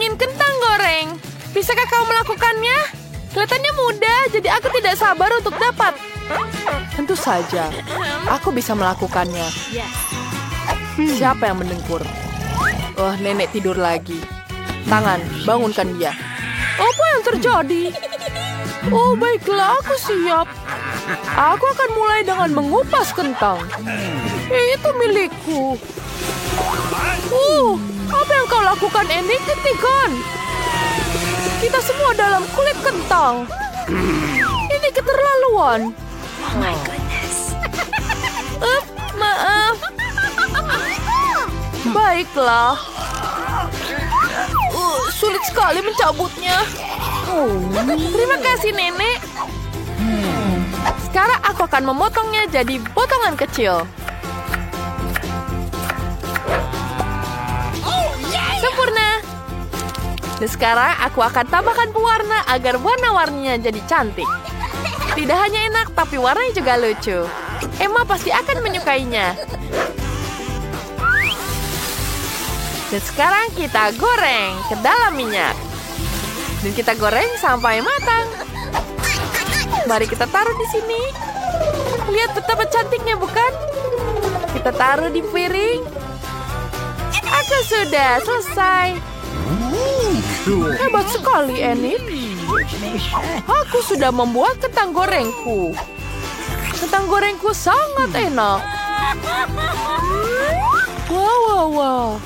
ingin kentang goreng. Bisakah kau melakukannya? Kelihatannya mudah, jadi aku tidak sabar untuk dapat. Tentu saja, aku bisa melakukannya. Siapa yang mendengkur? Oh, nenek tidur lagi. Tangan, bangunkan dia. Apa yang terjadi? Oh, baiklah, aku siap. Aku akan mulai dengan mengupas kentang. Itu milikku. Apa yang kau lakukan, Annie? Hentikan. Kita semua dalam kulit kentang. Ini keterlaluan. Oh my goodness. Maaf. Baiklah. Sulit sekali mencabutnya. Terima kasih, Nenek. Sekarang aku akan memotongnya jadi potongan kecil. Sempurna. Dan sekarang aku akan tambahkan pewarna agar warna-warninya jadi cantik. Tidak hanya enak, tapi warnanya juga lucu. Emma pasti akan menyukainya. Dan sekarang kita goreng ke dalam minyak. Dan kita goreng sampai matang. Mari kita taruh di sini. Lihat betapa cantiknya, bukan? Kita taruh di piring. Aku sudah selesai. Hebat sekali, Annie. Aku sudah membuat kentang gorengku. Kentang gorengku sangat enak. Wow.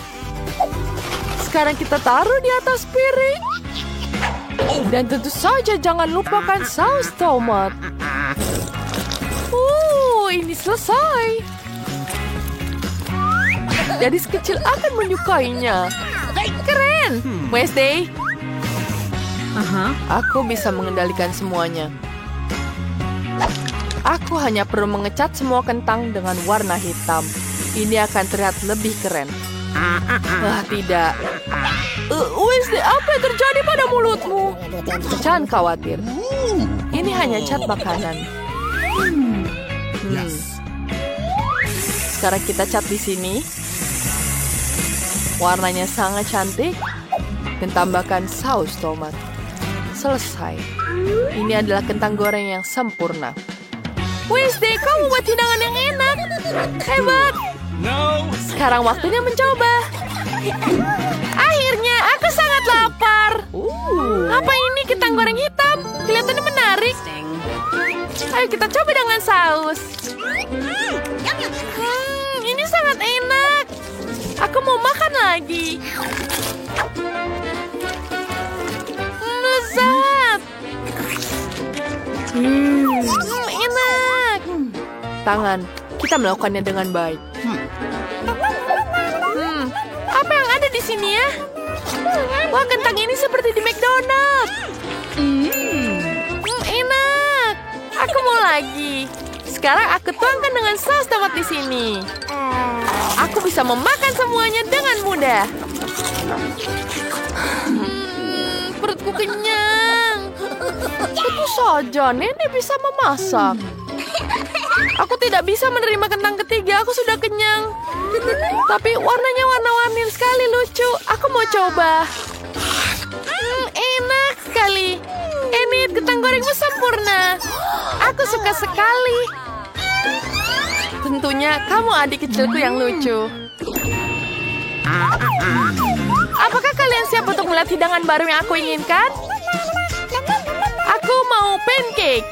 Sekarang kita taruh di atas piring. Dan tentu saja jangan lupakan saus tomat. Ini selesai. Gadis kecil akan menyukainya. Keren. Wednesday. Aku bisa mengendalikan semuanya. Aku hanya perlu mengecat semua kentang dengan warna hitam. Ini akan terlihat lebih keren. Wah, tidak. Wednesday, apa yang terjadi pada mulutmu? Jangan khawatir. Ini hanya cat makanan. Sekarang kita cat di sini. Warnanya sangat cantik. Dan tambahkan saus tomat. Selesai. Ini adalah kentang goreng yang sempurna. Wednesday, kamu buat hidangan yang enak. Hebat. Sekarang waktunya mencoba. Akhirnya, aku sangat lapar. Apa ini kentang goreng hitam? Kelihatannya menarik. Ayo kita coba dengan saus. Ini sangat enak. Aku mau makan lagi. Lezat. Enak. Tangan, kita melakukannya dengan baik. Apa yang ada di sini ya? Wah, kentang ini seperti di McDonald's. Enak. Aku mau lagi. Sekarang aku tuangkan dengan saus tomat di sini. Aku bisa memakan semuanya dengan mudah. Perutku kenyang. Tentu saja, Nenek bisa memasak. Aku tidak bisa menerima kentang ketiga. Aku sudah kenyang. Tapi warnanya warna-warni sekali, lucu. Aku mau coba. Enak sekali. Ini kentang gorengmu sempurna. Aku suka sekali. Tentunya kamu adik kecilku yang lucu. Apakah kalian siap untuk melihat hidangan baru yang aku inginkan? Aku mau pancake.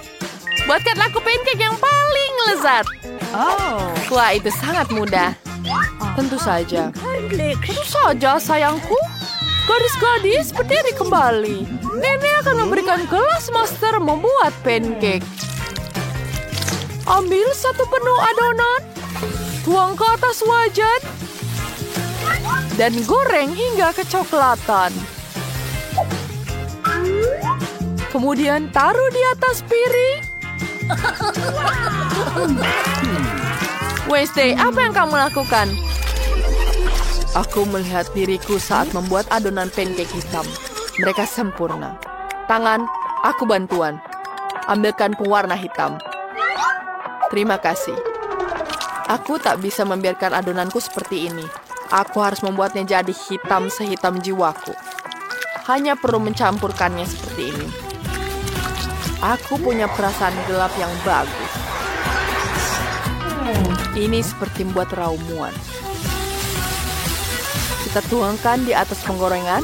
Buatkanlah aku pancake yang paling lezat. Wah, itu sangat mudah. Tentu saja. Tentu saja, sayangku. Gadis-gadis, berdiri kembali. Nenek akan memberikan kelas master membuat pancake. Ambil satu penuh adonan. Tuang ke atas wajan. Dan goreng hingga kecoklatan. Kemudian taruh di atas piring. Wednesday, apa yang kamu lakukan? Aku melihat diriku saat membuat adonan pancake hitam. Mereka sempurna. Tangan, aku bantuan. Ambilkan pewarna hitam. Terima kasih. Aku tak bisa membiarkan adonanku seperti ini. Aku harus membuatnya jadi hitam sehitam jiwaku. hanya perlu mencampurkannya seperti ini. Aku punya perasaan gelap yang bagus. Ini seperti membuat ramuan. Kita tuangkan di atas penggorengan.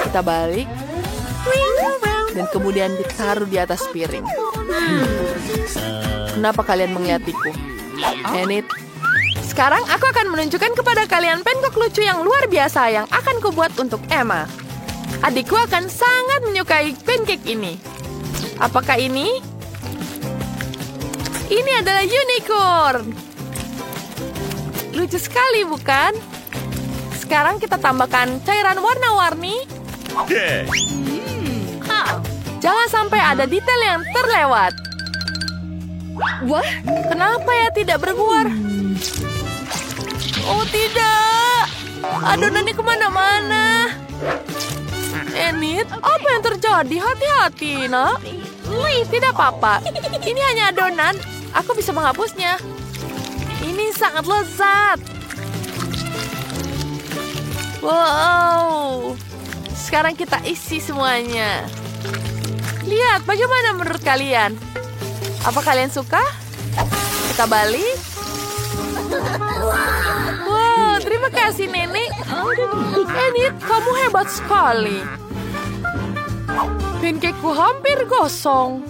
Kita balik. Dan kemudian ditaruh di atas piring. Kenapa kalian melihatku? Enid. Sekarang aku akan menunjukkan kepada kalian pancake lucu yang luar biasa yang akan kubuat untuk Emma. Adikku akan sangat menyukai pancake ini. Apakah ini? Ini adalah unicorn. Lucu sekali, bukan? Sekarang kita tambahkan cairan warna-warni. Jangan sampai ada detail yang terlewat. Wah, kenapa ya tidak berguar? Oh tidak, adonannya kemana-mana. Enid, apa yang terjadi? Hati-hati, nak. Tidak apa-apa. Ini hanya adonan. Aku bisa menghapusnya. Ini sangat lezat. Wow. Sekarang kita isi semuanya. Lihat, bagaimana menurut kalian? Apa kalian suka? Kita balik. Wow, terima kasih, Nenek. Enid, kamu hebat sekali. Pancakeku hampir gosong.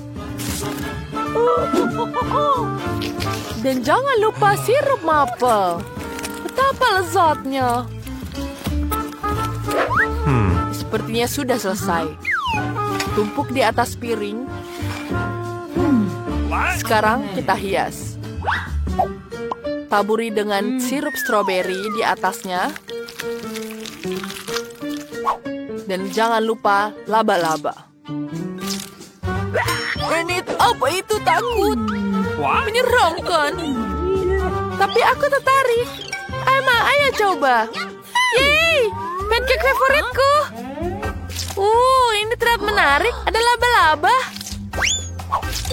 Dan jangan lupa sirup maple. Betapa lezatnya. Sepertinya sudah selesai. Tumpuk di atas piring. Sekarang kita hias. Taburi dengan sirup stroberi di atasnya. Dan jangan lupa laba-laba. Enid, apa itu takut? Menyeramkan. Tapi aku tertarik. Emma, ayo coba. Yeay, pancake favoritku. Ini terlihat menarik. Ada laba-laba.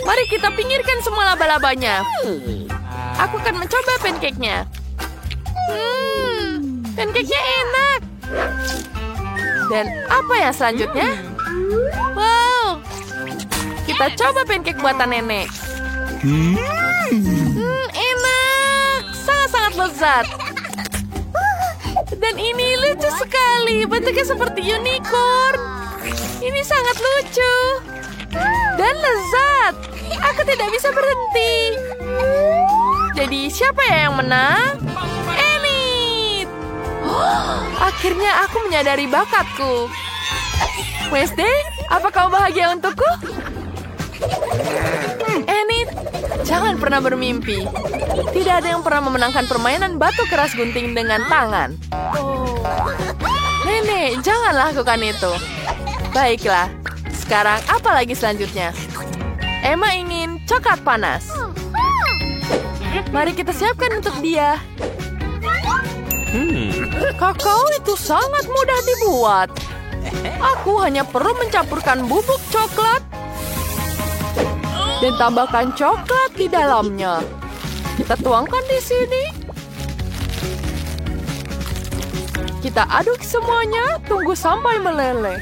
Mari kita pinggirkan semua laba-labanya. Aku akan mencoba pancake-nya. Pancake-nya enak. Dan apa yang selanjutnya? Wow. Kita coba pancake buatan nenek. Enak. Sangat-sangat lezat. Dan ini lucu sekali. Bentuknya seperti unicorn. Ini sangat lucu. Dan lezat. Aku tidak bisa berhenti. Jadi siapa ya yang menang? Enid. Akhirnya aku menyadari bakatku. Wednesday, apa kau bahagia untukku? Enid, jangan pernah bermimpi. Tidak ada yang pernah memenangkan permainan batu keras gunting dengan tangan. Nenek, jangan lakukan itu. Baiklah, sekarang apa lagi selanjutnya? Emma ingin coklat panas. Mari kita siapkan untuk dia. Kakao itu sangat mudah dibuat. Aku hanya perlu mencampurkan bubuk coklat dan tambahkan coklat di dalamnya. Kita tuangkan di sini. Kita aduk semuanya, tunggu sampai meleleh.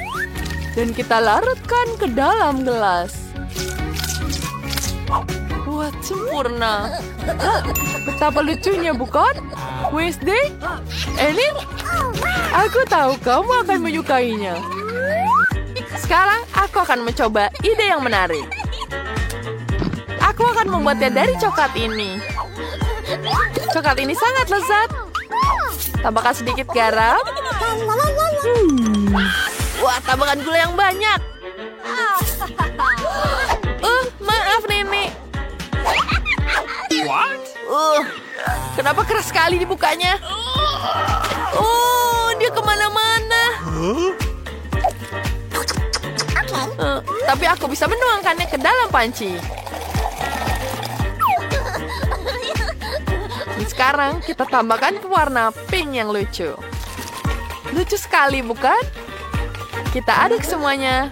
Dan kita larutkan ke dalam gelas. Wah, sempurna. Betapa lucunya, bukan? Wednesday? Enid? Aku tahu kamu akan menyukainya. Sekarang aku akan mencoba ide yang menarik. Aku akan membuatnya dari coklat ini. Coklat ini sangat lezat. Tambahkan sedikit garam. Wah, tambahkan gula yang banyak. Maaf, Nenek. Kenapa keras sekali dibukanya? Dia kemana-mana. Tapi aku bisa menuangkannya ke dalam panci. Dan sekarang kita tambahkan pewarna pink yang lucu. Lucu sekali, bukan? Kita aduk semuanya.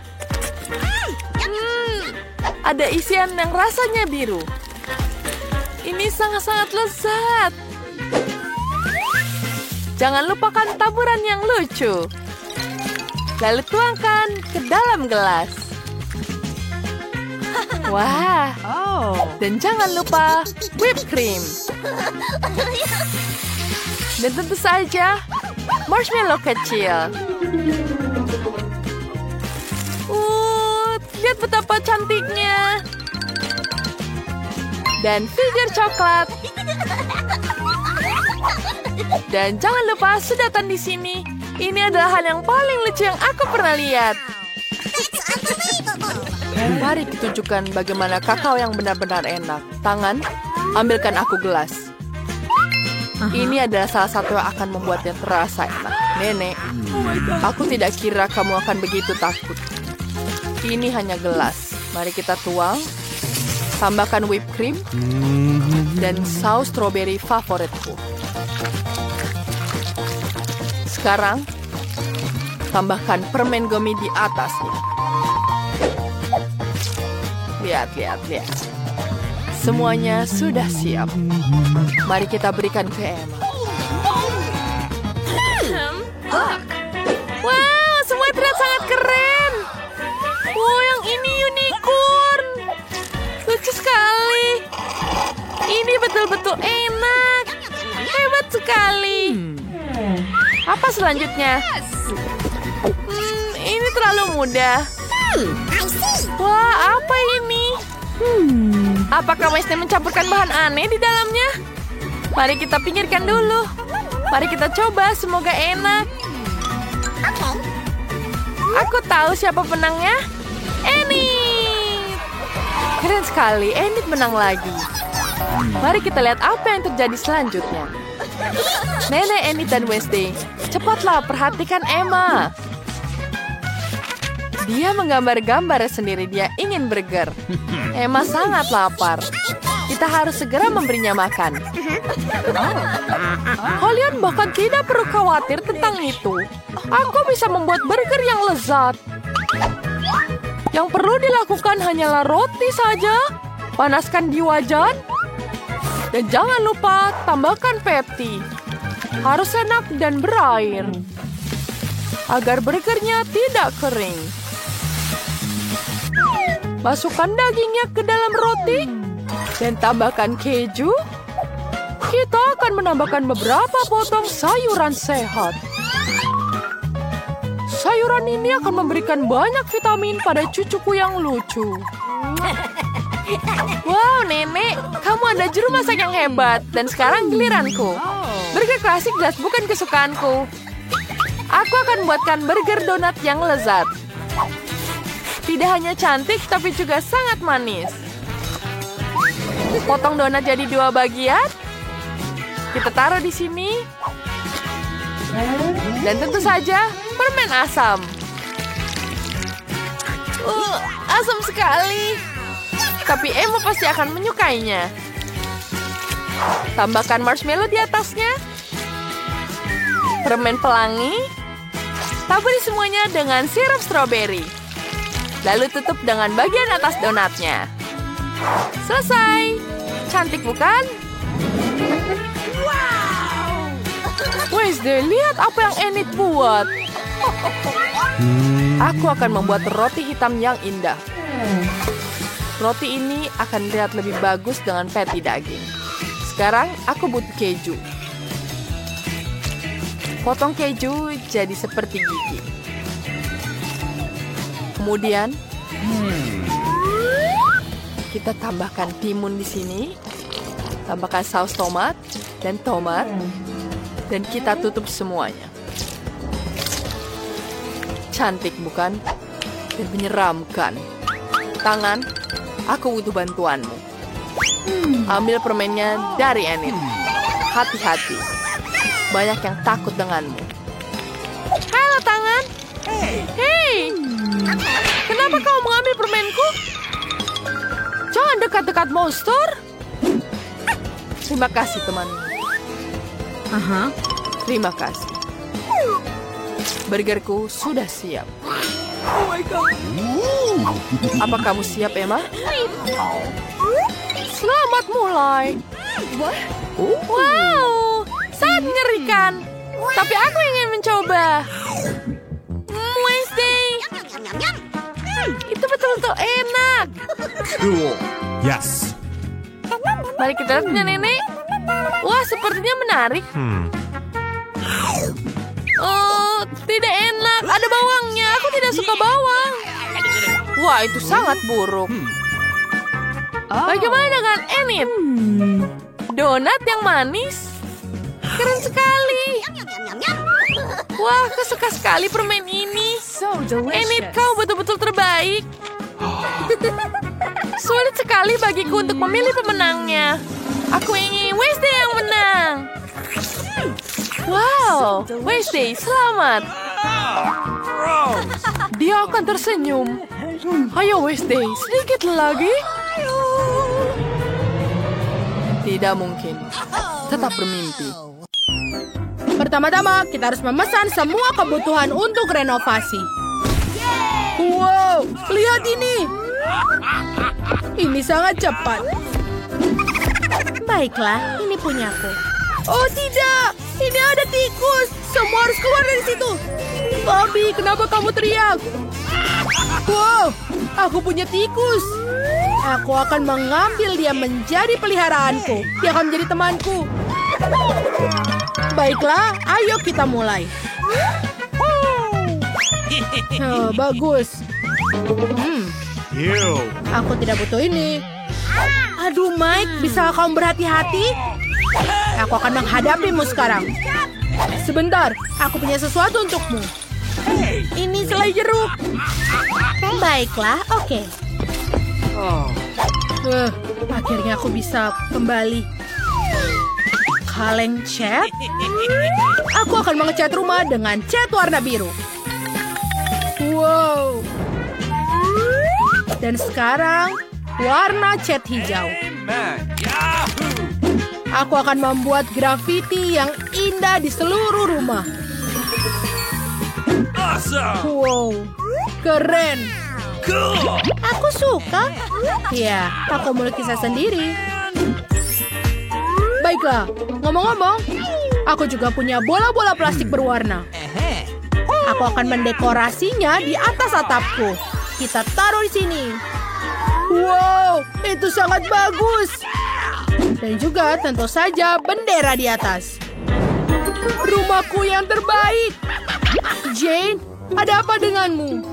Ada isian yang rasanya biru. Ini sangat-sangat lezat. Jangan lupakan taburan yang lucu. Lalu tuangkan ke dalam gelas. Wah, dan jangan lupa whipped cream. Dan tentu saja marshmallow kecil. Lihat betapa cantiknya. Dan figure coklat. Dan jangan lupa sedotan di sini. Ini adalah hal yang paling lucu yang aku pernah lihat. Mari tunjukkan bagaimana kakao yang benar-benar enak. Tangan, ambilkan aku gelas. Ini adalah salah satu yang akan membuatnya terasa enak. Nenek, aku tidak kira kamu akan begitu takut. Ini hanya gelas. Mari kita tuang. Tambahkan whipped cream. Dan saus strawberry favoritku. Sekarang, tambahkan permen gummy di atasnya. Lihat. Semuanya sudah siap. Mari kita berikan ke Emma. Wow, semua terlihat sangat keren. Wow, yang ini unicorn. Lucu sekali. Ini betul-betul enak. Hebat sekali. Apa selanjutnya? Ini terlalu mudah. Wah, apa ini? Apakah Wednesday mencampurkan bahan aneh di dalamnya? Mari kita pinggirkan dulu. Mari kita coba, semoga enak. Aku tahu siapa penangnya. Enid. Keren sekali, Enid menang lagi. Mari kita lihat apa yang terjadi selanjutnya. Nenek, Enid, dan Wednesday, cepatlah perhatikan Emma. Dia menggambar-gambar sendiri, dia ingin burger. Emma sangat lapar. Kita harus segera memberinya makan. Kalian bahkan tidak perlu khawatir tentang itu. Aku bisa membuat burger yang lezat. Yang perlu dilakukan hanyalah roti saja. Panaskan di wajan. Dan jangan lupa tambahkan patty. Harus enak dan berair. Agar burgernya tidak kering. Masukkan dagingnya ke dalam roti. Dan tambahkan keju. Kita akan menambahkan beberapa potong sayuran sehat. Sayuran ini akan memberikan banyak vitamin pada cucuku yang lucu. Wow, Nenek, kamu ada juru masak yang hebat. Dan sekarang giliranku. Burger klasik jelas bukan kesukaanku. Aku akan buatkan burger donat yang lezat. Tidak hanya cantik, tapi juga sangat manis. Potong donat jadi 2 bagian. Kita taruh di sini. Dan tentu saja, permen asam. Asam sekali. Tapi Emma pasti akan menyukainya. Tambahkan marshmallow di atasnya. Permen pelangi. Taburi semuanya dengan sirup strawberry. Lalu tutup dengan bagian atas donatnya. Selesai. Cantik bukan? Wow. Wednesday, lihat apa yang Enid buat. Aku akan membuat roti hitam yang indah. Roti ini akan terlihat lebih bagus dengan patty daging. Sekarang aku butuh keju. Potong keju jadi seperti gigi. Kemudian kita tambahkan timun di sini. Tambahkan saus tomat dan tomat. Dan kita tutup semuanya. Cantik bukan? Dan menyeramkan. Tangan, aku butuh bantuanmu. Ambil permennya dari Enid. Hati-hati. Banyak yang takut denganmu. Halo, tangan. Hei. Kenapa kau mengambil permenku? Jangan dekat-dekat monster. Terima kasih, teman. Terima kasih. Burgerku sudah siap. Oh my God. Apa kamu siap, Emma? Selamat mulai. Wow, sangat mengerikan. Tapi aku ingin mencoba. itu enak. Cool. Yes. Mari kita lihat punya nenek. Wah, sepertinya menarik. Oh, tidak enak. Ada bawangnya. Aku tidak suka bawang. Wah, itu sangat buruk. Bagaimana dengan Enid? Donat yang manis? Keren sekali. Wah, aku suka sekali permen ini. Enid, kau betul-betul terbaik. Sulit sekali bagiku untuk memilih pemenangnya. Aku ingin Wednesday yang menang. Wow, Wednesday, selamat. Dia akan tersenyum. Ayo Wednesday, sedikit lagi. Tidak mungkin. Tetap bermimpi. Pertama-tama, kita harus memesan semua kebutuhan untuk renovasi. Wow, lihat ini. Ini sangat cepat. Baiklah, ini punyaku. Oh tidak, ini ada tikus. Semua harus keluar dari situ. Bobby, kenapa kamu teriak? Wow, aku punya tikus. Aku akan mengambil dia menjadi peliharaanku. Dia akan menjadi temanku. Baiklah, ayo kita mulai. Oh, bagus. Aku tidak butuh ini. Aduh, Mike, bisa kamu berhati-hati? Aku akan menghadapimu sekarang. Sebentar, aku punya sesuatu untukmu. Ini selai jeruk. Baiklah, oke. Akhirnya aku bisa kembali. Kaleng cat? Aku akan mengecat rumah dengan cat warna biru. Wow. Dan sekarang, warna cat hijau. Aku akan membuat grafiti yang indah di seluruh rumah. Wow, keren. Aku suka. Ya, aku memiliki saya sendiri. Baiklah, ngomong-ngomong, aku juga punya bola-bola plastik berwarna. Aku akan mendekorasinya di atas atapku. Kita taruh di sini. Wow, itu sangat bagus. Dan juga tentu saja bendera di atas. Rumahku yang terbaik. Jane, ada apa denganmu?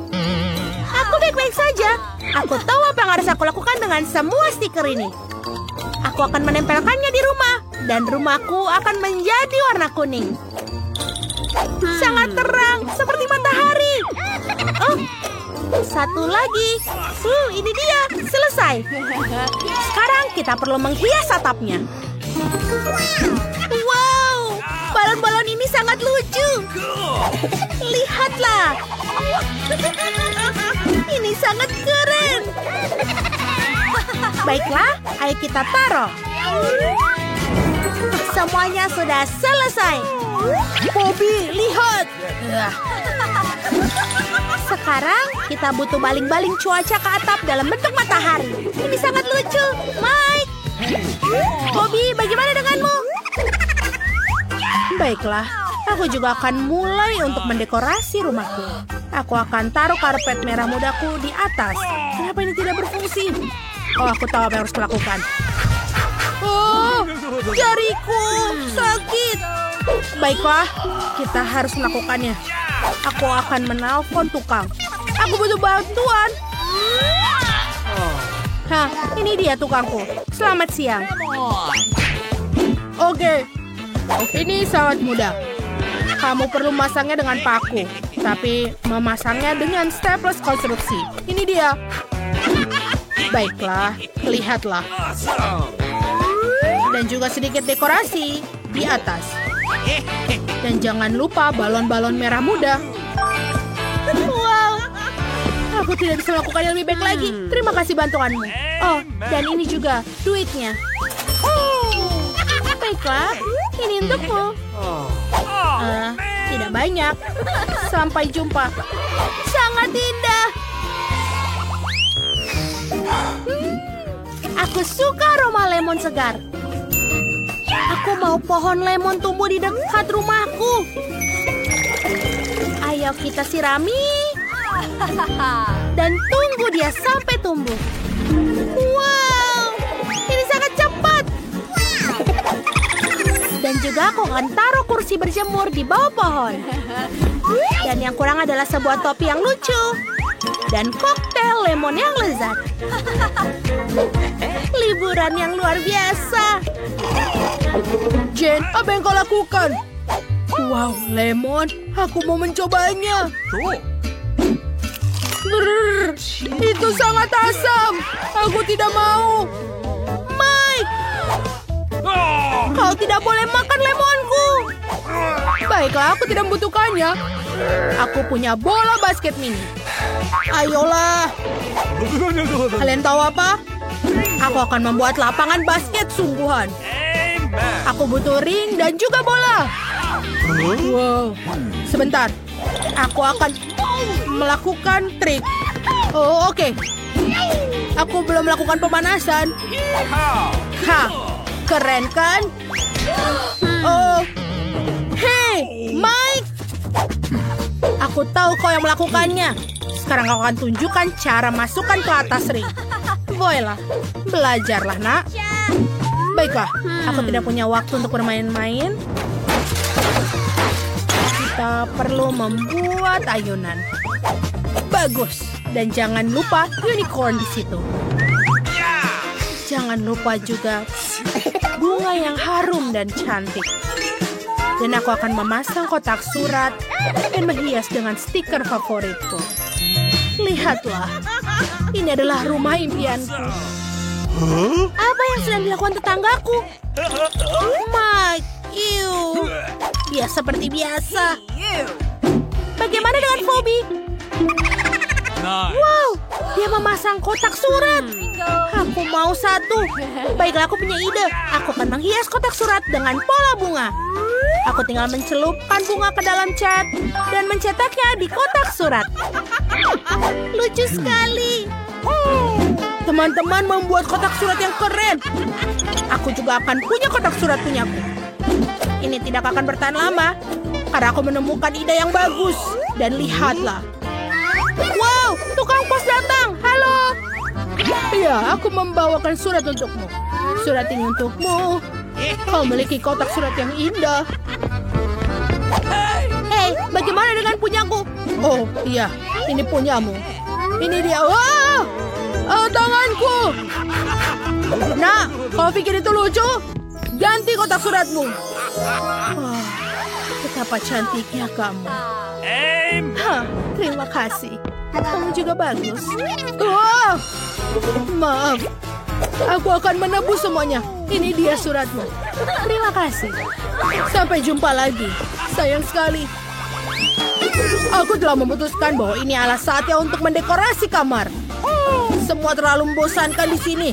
Aku baik-baik saja. Aku tahu apa yang harus aku lakukan dengan semua stiker ini. Aku akan menempelkannya di rumah. Dan rumahku akan menjadi warna kuning. Sangat terang, seperti matahari. Oh, satu lagi. Ini dia, selesai. Sekarang kita perlu menghias atapnya. Wow, balon-balon ini sangat lucu. Lihatlah. Ini sangat keren. Baiklah, ayo kita taruh. Semuanya sudah selesai. Bobby, lihat. Sekarang kita butuh baling-baling cuaca ke atap dalam bentuk matahari. Ini sangat lucu. Mike. Bobby, bagaimana denganmu? Baiklah, aku juga akan mulai untuk mendekorasi rumahku. Aku akan taruh karpet merah mudaku di atas. Kenapa ini tidak berfungsi? Oh, aku tahu apa yang harus kulakukan. Oh, jariku sakit. Baiklah, kita harus melakukannya. Aku akan menelpon tukang. Aku butuh bantuan. Hah, ini dia tukangku. Selamat siang. Oke, ini sangat mudah. Kamu perlu memasangnya dengan paku, tapi memasangnya dengan staples konstruksi. Ini dia. Baiklah, lihatlah. Dan juga sedikit dekorasi di atas. Dan jangan lupa balon-balon merah muda. Wow, aku tidak bisa melakukan yang lebih baik lagi. Terima kasih bantuanmu. Oh, dan ini juga duitnya. Baiklah, ini untukmu. Tidak banyak. Sampai jumpa. Sangat indah. Aku suka aroma lemon segar. Aku mau pohon lemon tumbuh di dekat rumahku. Ayo kita sirami. dan tunggu dia sampai tumbuh. Wow, ini sangat cepat. Dan juga aku akan taruh kursi berjemur di bawah pohon. Dan yang kurang adalah sebuah topi yang lucu. Dan koktail lemon yang lezat. Liburan yang luar biasa. Jen, apa yang kau lakukan? Wow, lemon. Aku mau mencobanya. Brrr, itu sangat asam. Aku tidak mau. Mike, kau tidak boleh makan lemonku. Baiklah, aku tidak membutuhkannya. Aku punya bola basket mini. Ayolah. Kalian tahu apa? Aku akan membuat lapangan basket sungguhan. Aku butuh ring dan juga bola. Wow. Sebentar. Aku akan melakukan trik. Oh, oke. Aku belum melakukan pemanasan. Ha, keren kan? Oh. Hey, Mike. Aku tahu kau yang melakukannya. Sekarang kau akan tunjukkan cara masukkan ke atas ring. Voila, belajarlah, nak. Baiklah, aku tidak punya waktu untuk bermain-main. Kita perlu membuat ayunan. Bagus. Dan jangan lupa unicorn di situ. Jangan lupa juga bunga yang harum dan cantik. Dan aku akan memasang kotak surat dan menghias dengan stiker favoritku. Lihatlah, ini adalah rumah impianku. Apa yang sedang dilakukan tetanggaku? Mike, ew. Dia seperti biasa. Bagaimana dengan Phoebe? Wow, dia memasang kotak surat. Aku mau satu. Baiklah, aku punya ide. Aku akan menghias kotak surat dengan pola bunga. Aku tinggal mencelupkan bunga ke dalam cat dan mencetaknya di kotak surat. Lucu sekali. Teman-teman membuat kotak surat yang keren. Aku juga akan punya kotak surat punyaku. Ini tidak akan bertahan lama karena aku menemukan ide yang bagus. Dan lihatlah. Wow, tukang pos datang. Halo. Iya, aku membawakan surat untukmu. Surat ini untukmu. Kau memiliki kotak surat yang indah. Hei, bagaimana dengan punyaku? Oh, iya. Ini punyamu. Ini dia. Wah! Tanganku. Nah, kau pikir itu lucu? Ganti kotak suratmu. Wah, betapa cantiknya kamu. Hah, terima kasih. Kamu juga bagus. Wah, maaf. Aku akan menebus semuanya. Ini dia suratmu. Terima kasih. Sampai jumpa lagi. Sayang sekali. Aku telah memutuskan bahwa ini adalah saatnya untuk mendekorasi kamar. Semua terlalu membosankan di sini.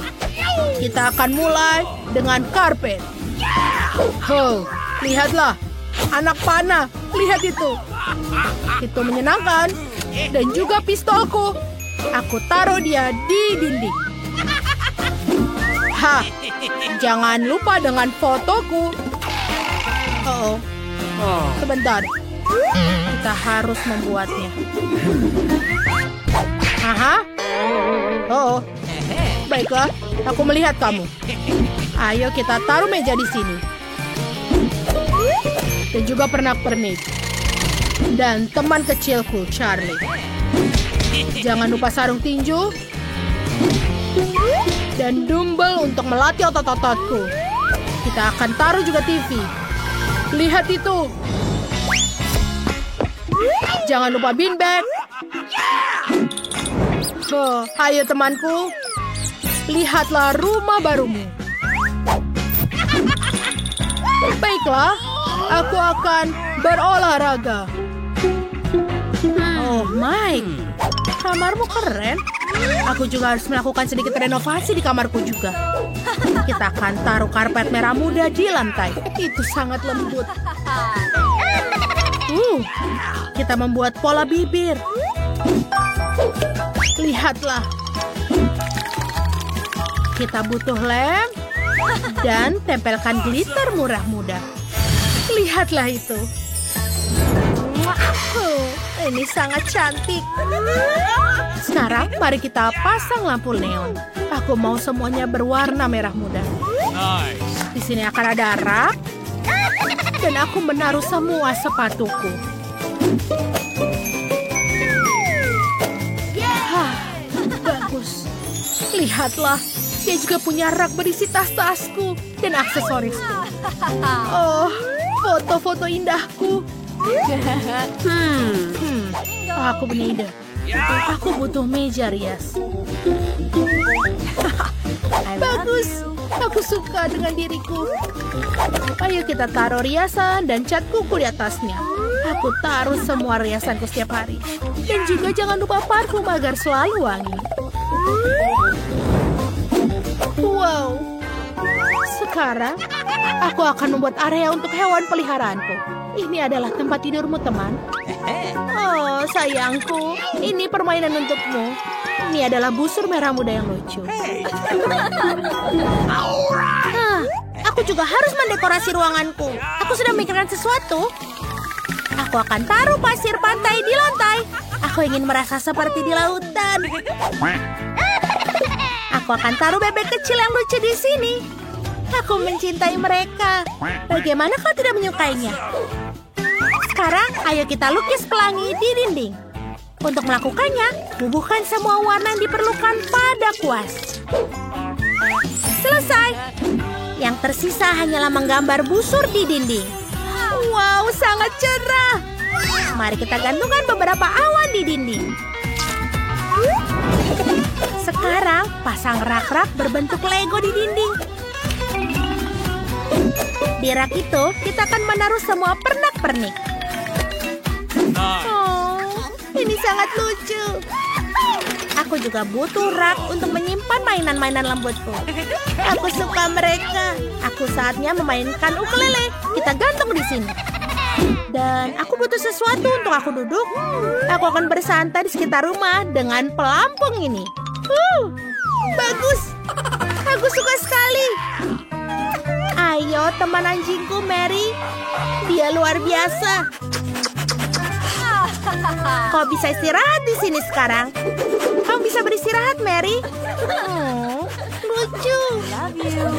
Kita akan mulai dengan karpet. Oh, lihatlah. Anak panah. Lihat itu. Itu menyenangkan. Dan juga pistolku. Aku taruh dia di dinding. Hah, jangan lupa dengan fotoku. Oh, sebentar. Kita harus membuatnya. Aha. Oh, baiklah. Aku melihat kamu. Ayo kita taruh meja di sini. Dan juga pernak-pernik. Dan teman kecilku, Charlie. Jangan lupa sarung tinju. Dan dumbbell untuk melatih otot-ototku. Kita akan taruh juga TV. Lihat itu. Jangan lupa beanbag. Oh, ayo temanku. Lihatlah rumah barumu. Baiklah, aku akan berolahraga. Oh, Mike. Kamarmu keren. Aku juga harus melakukan sedikit renovasi di kamarku juga. Kita akan taruh karpet merah muda di lantai. Itu sangat lembut. Kita membuat pola bibir. Lihatlah. Kita butuh lem dan tempelkan glitter murah muda. Lihatlah itu. Ini sangat cantik. Sekarang mari kita pasang lampu neon. Aku mau semuanya berwarna merah muda. Nice. Di sini akan ada rak. Dan aku menaruh semua sepatuku. Hah, bagus. Lihatlah, dia juga punya rak berisi tas-tasku dan aksesorisku. Oh, foto-foto indahku. Aku punya ide. Aku butuh meja rias. Bagus. Aku suka dengan diriku. Ayo kita taruh riasan dan cat kuku di atasnya. Aku taruh semua riasanku setiap hari. Dan juga jangan lupa parfum agar selalu wangi. Wow. Sekarang, aku akan membuat area untuk hewan peliharaanku. Ini adalah tempat tidurmu, teman. Oh, sayangku. Ini permainan untukmu. Ini adalah busur merah muda yang lucu. Aku juga harus mendekorasi ruanganku. Aku sudah memikirkan sesuatu. Aku akan taruh pasir pantai di lantai. Aku ingin merasa seperti di lautan. Aku akan taruh bebek kecil yang lucu di sini. Aku mencintai mereka. Bagaimana kau tidak menyukainya? Sekarang, ayo kita lukis pelangi di dinding. Untuk melakukannya, bubuhkan semua warna yang diperlukan pada kuas. Selesai. Yang tersisa hanyalah menggambar busur di dinding. Wow, sangat cerah. Mari kita gantungkan beberapa awan di dinding. Sekarang, pasang rak-rak berbentuk Lego di dinding. Di rak itu, kita akan menaruh semua pernak-pernik. Oh, ini sangat lucu. Aku juga butuh rak untuk menyimpan mainan-mainan lembutku. Aku suka mereka. Aku saatnya memainkan ukulele. Kita gantung di sini. Dan aku butuh sesuatu untuk aku duduk. Aku akan bersantai di sekitar rumah dengan pelampung ini. Bagus. Aku suka sekali. Ayo teman anjingku Mary. Dia luar biasa. Kau bisa istirahat di sini sekarang. Kau bisa beristirahat, Mary. Oh, lucu. Love you.